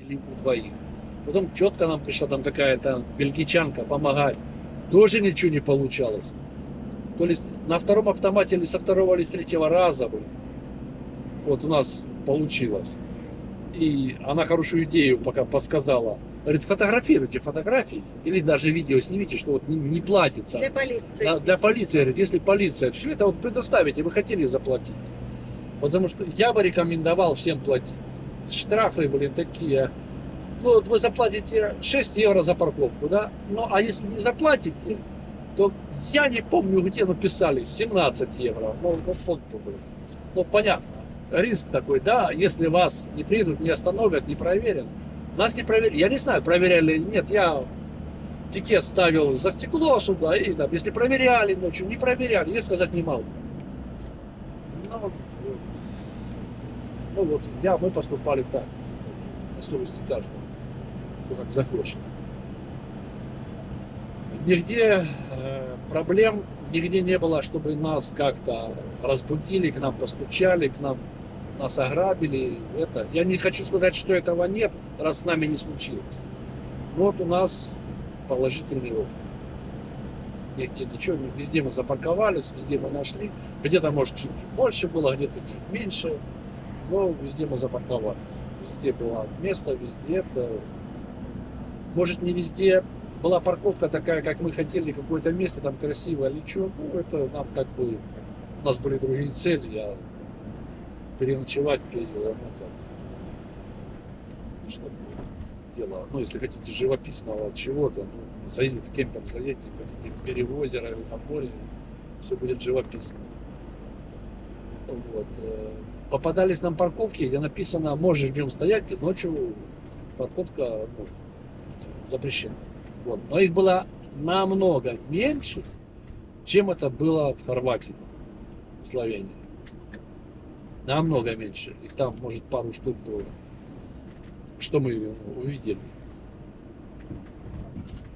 или у двоих. Потом тетка нам пришла, там какая-то бельгичанка, помогать. Тоже ничего не получалось. То ли на втором автомате, или со второго, или с третьего раза, блин. Вот у нас получилось. И она хорошую идею пока подсказала. Говорит, фотографируйте фотографии или даже видео снимите, что вот не платится. Для полиции. Для полиции, говорит, если полиция все это вот предоставите, вы хотели заплатить. Потому что я бы рекомендовал всем платить. Штрафы, блин, такие. Ну вот вы заплатите 6 евро за парковку, да? Ну а если не заплатите, то я не помню, где написали 17 евро. Ну понятно. Риск такой, да, если вас не придут, не остановят, не проверят. Нас не проверяли, я не знаю, проверяли или нет, я тикет ставил за стекло сюда, и там, если проверяли ночью, не проверяли, я сказать не могу. Ну вот, мы поступали так, на совести каждого, кто как захочет. Нигде проблем, нигде не было, чтобы нас как-то разбудили, к нам постучали, нас ограбили. Я не хочу сказать, что этого нет, раз с нами не случилось. Вот у нас положительный опыт. Нигде ничего, везде мы запарковались, везде мы нашли. Где-то, может, чуть больше было, где-то чуть меньше. Но везде мы запарковались. Везде было место, везде это. Может, не везде была парковка такая, как мы хотели, какое-то место там красивое или что. Ну, это нам как бы... У нас были другие цели, переночевать, что дело. Ну, если хотите живописного чего-то, ну, заедете в кемпер, заедете, хотите в берег озера или на море, все будет живописно. Вот. Попадались нам парковки, где написано, можешь днем стоять, ночью парковка запрещена. Вот. Но их было намного меньше, чем это было в Хорватии, в Словении. Намного меньше. Их там, может, пару штук было. Что мы увидели.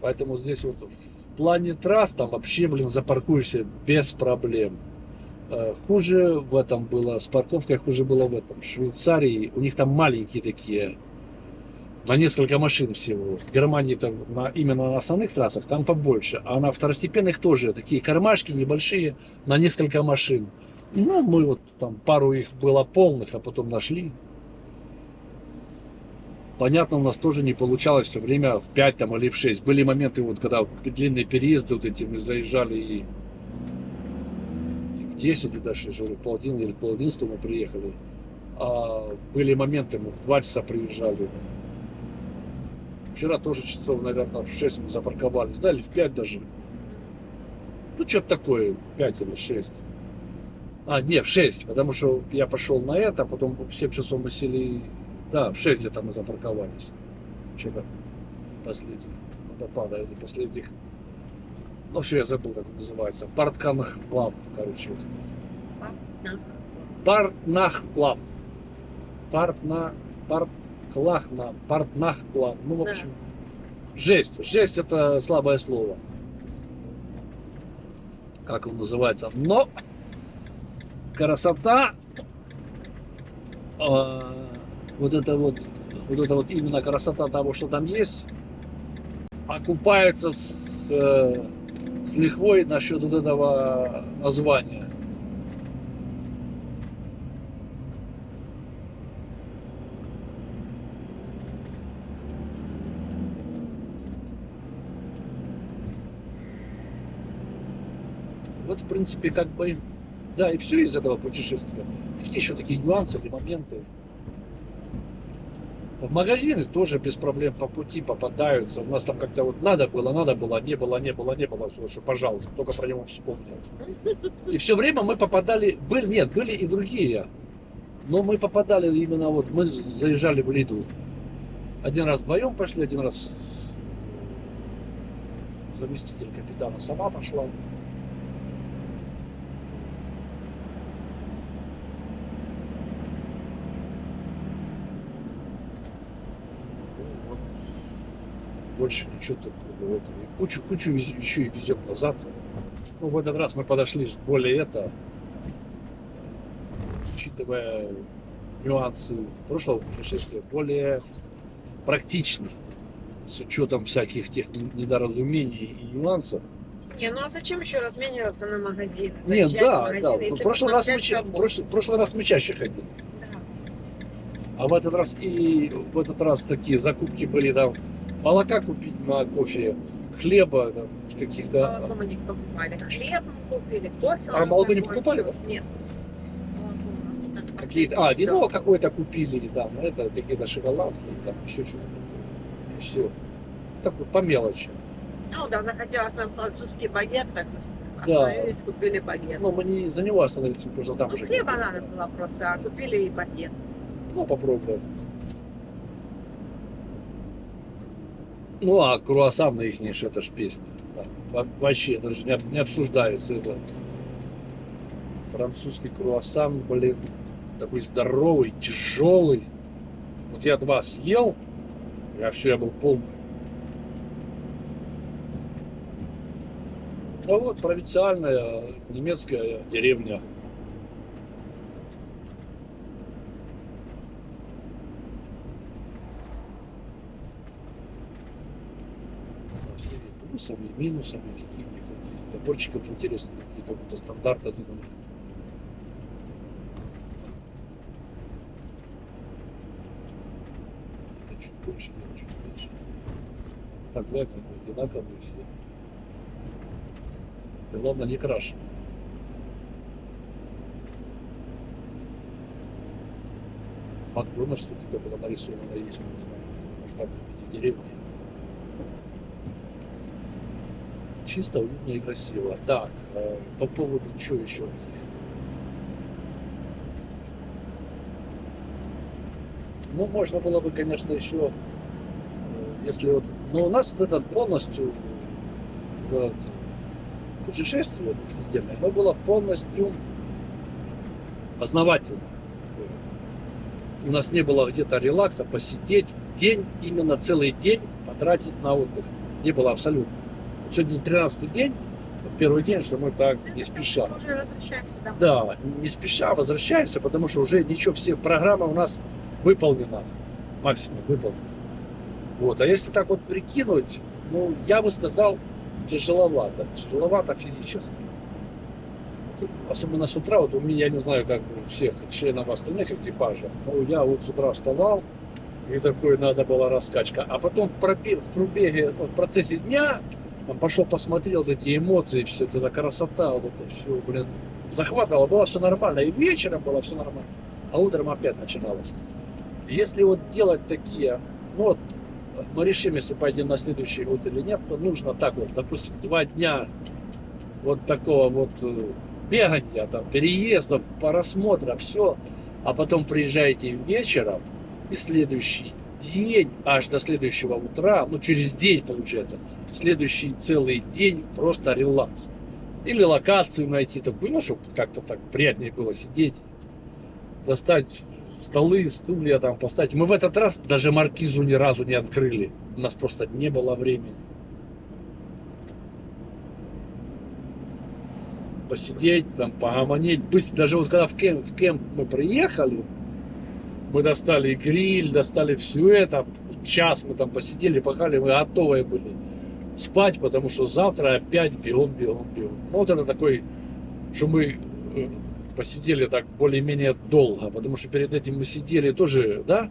Поэтому здесь вот в плане трасс там вообще, блин, запаркуешься без проблем. Хуже в этом было, с парковкой хуже было в этом. В Швейцарии, у них там маленькие такие, на несколько машин всего. В Германии там именно на основных трассах там побольше. А на второстепенных тоже такие кармашки небольшие, на несколько машин. Ну, мы вот там пару их было полных, а потом нашли. Понятно, у нас тоже не получалось все время в 5 там, или в 6. Были моменты, вот, когда длинные переезды вот эти мы заезжали и в 10, и даже в полдень или в пол-11 мы приехали. А были моменты, мы в 2 часа приезжали. Вчера тоже часов, наверное, в 6 мы запарковались, да, или в 5 даже. Ну, что-то такое, 5 или 6. Не, в 6, потому что я пошел на это, потом в 7 часов мы сели, да, в 6 где-то мы запарковались. Что-то последних водопада или последних, ну все, я забыл, как он называется, Партканахлам, короче. Партнахлам. Партнахлам, ну, в общем, жесть. Жесть это слабое слово. Как он называется, но... Красота, вот это вот именно красота того, что там есть, окупается с лихвой насчет вот этого названия. Вот, в принципе, как бы... Да, и все из этого путешествия. Какие еще такие нюансы или моменты? В магазины тоже без проблем по пути попадаются. У нас там как-то вот надо было, не было, что, пожалуйста, только про него вспомнил. И все время мы попадали, были и другие. Но мы попадали именно вот, мы заезжали в Lidl. Один раз вдвоем пошли, один раз заместитель капитана сама пошла. Больше ничего такого. Кучу еще и везем назад. Ну, в этот раз мы подошли более учитывая нюансы прошлого путешествия, более практично, с учетом всяких тех недоразумений и нюансов. Не, ну а зачем еще размениваться на магазины? Нет, Заезжать в да, магазины, да. В если прошлый можно раз, взять с собой. прошлый раз мы чаще ходили. Да. А в этот раз такие закупки были там молока купить на кофе, хлеба, там, каких-то. Молоко мы не покупали. Хлеб мы купили, кофе у А нас молоко не покупали? закончилось. Нет. Молоко у нас вот это Какие-то, последнее вино осталось. какое-то купили, там, это какие-то шоколадки, там еще что-то. И все. Такой по мелочи. Ну да, захотелось нам французский багет, так Да. остановились, купили багет. Но мы не за него остановились, потому что там Ну, уже. хлеба надо было просто, а купили и багет. Ну, попробуем. Ну, а круассан на их это ж песня. Да. Вообще, это же не обсуждается. Это французский круассан, блин, такой здоровый, тяжелый. Вот я 2 съел, я был полный. А вот провинциальная немецкая деревня. Со всеми плюсами, минусами, какими-то заборчиков интересных, какие-то стандарты. Чуть больше, чуть меньше. Так, да, как бы одинаковые все. И главное, не крашеные. Макдональдс тут где-то было нарисовано, если не знаю, может так в деревне. Чисто, уютно и красиво. Так, по поводу что еще? Ну, можно было бы, конечно, еще, если вот, но у нас вот этот полностью вот, путешествие двухнедельное, оно было полностью познавательно. У нас не было где-то релакса, посидеть день, именно целый день потратить на отдых. Не было абсолютно. Вот сегодня 13-й день, первый день, что мы так не спеша. Мы уже возвращаемся домой. Да, не спеша возвращаемся, потому что уже ничего, все программа у нас выполнена, максимум выполнена. Вот, а если так вот прикинуть, ну, я бы сказал, тяжеловато физически. Вот, особенно с утра, вот у меня, я не знаю, как у всех членов остальных экипажа, но я вот с утра вставал, и такой надо была раскачка. А потом в пробеге, в процессе дня, там пошел, посмотрел эти эмоции, все, вот эта красота, вот это все, блин, захватывало, было все нормально, и вечером было все нормально, а утром опять начиналось. Если вот делать такие, ну вот, мы решим, если пойдем на следующий год или нет, то нужно так вот, допустим, 2 дня вот такого вот бегания, там, переездов, просмотра, все, а потом приезжаете вечером, и следующий день, аж до следующего утра, ну через день получается, следующий целый день просто релакс. Или локацию найти такую, ну, чтобы как-то так приятнее было сидеть, достать столы, стулья там поставить. Мы в этот раз даже маркизу ни разу не открыли. У нас просто не было времени. Посидеть, там, погомонить. Быстро, даже вот когда в кемп мы приехали, мы достали гриль, достали все это. Час мы там посидели, пока мы готовы были спать, потому что завтра опять бегом. Ну, вот это такой, что мы посидели так более-менее долго, потому что перед этим мы сидели тоже, да,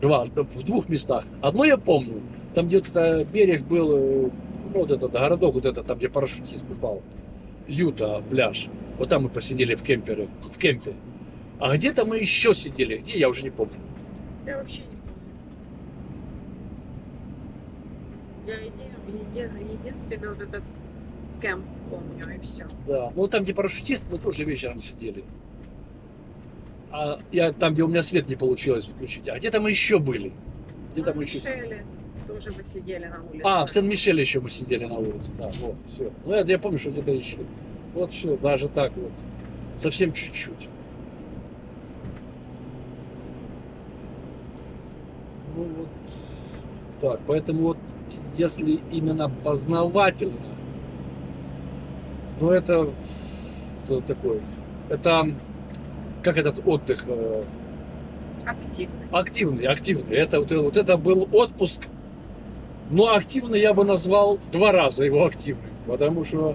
в 2 местах. Одно я помню, там где-то берег был, ну, вот этот городок, вот этот, там, где парашютист упал, Юта, пляж. Вот там мы посидели в кемпе. А где-то мы еще сидели, где, я уже не помню. Я вообще не помню. Я единственный вот этот кемп помню, и все. Да, ну там, где парашютист, мы тоже вечером сидели. А я там, где у меня свет не получилось включить. А где-то мы еще были. Где-то мы еще Мишеле тоже мы сидели на улице. А, в Сен-Мишеле еще мы сидели на улице. Да, вот, все. Ну, я помню, что где-то еще. Вот все, даже так вот. Совсем чуть-чуть. Ну вот так, поэтому вот если именно познавательно, ну это такой, это как этот отдых, активный. Активный, активный. Это, вот это был отпуск. Но активный я бы назвал 2 раза его активным. Потому что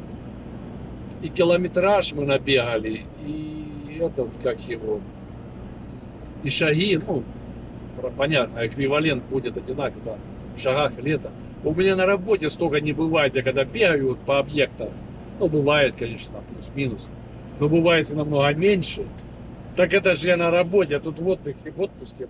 и километраж мы набегали, и этот, как его, и шаги, ну, понятно, эквивалент будет одинаковый, да, в шагах лета. У меня на работе столько не бывает, я когда бегаю вот по объектам, ну, бывает, конечно, плюс-минус, но бывает и намного меньше. Так это же я на работе, а тут в отдыхе, в отпуске.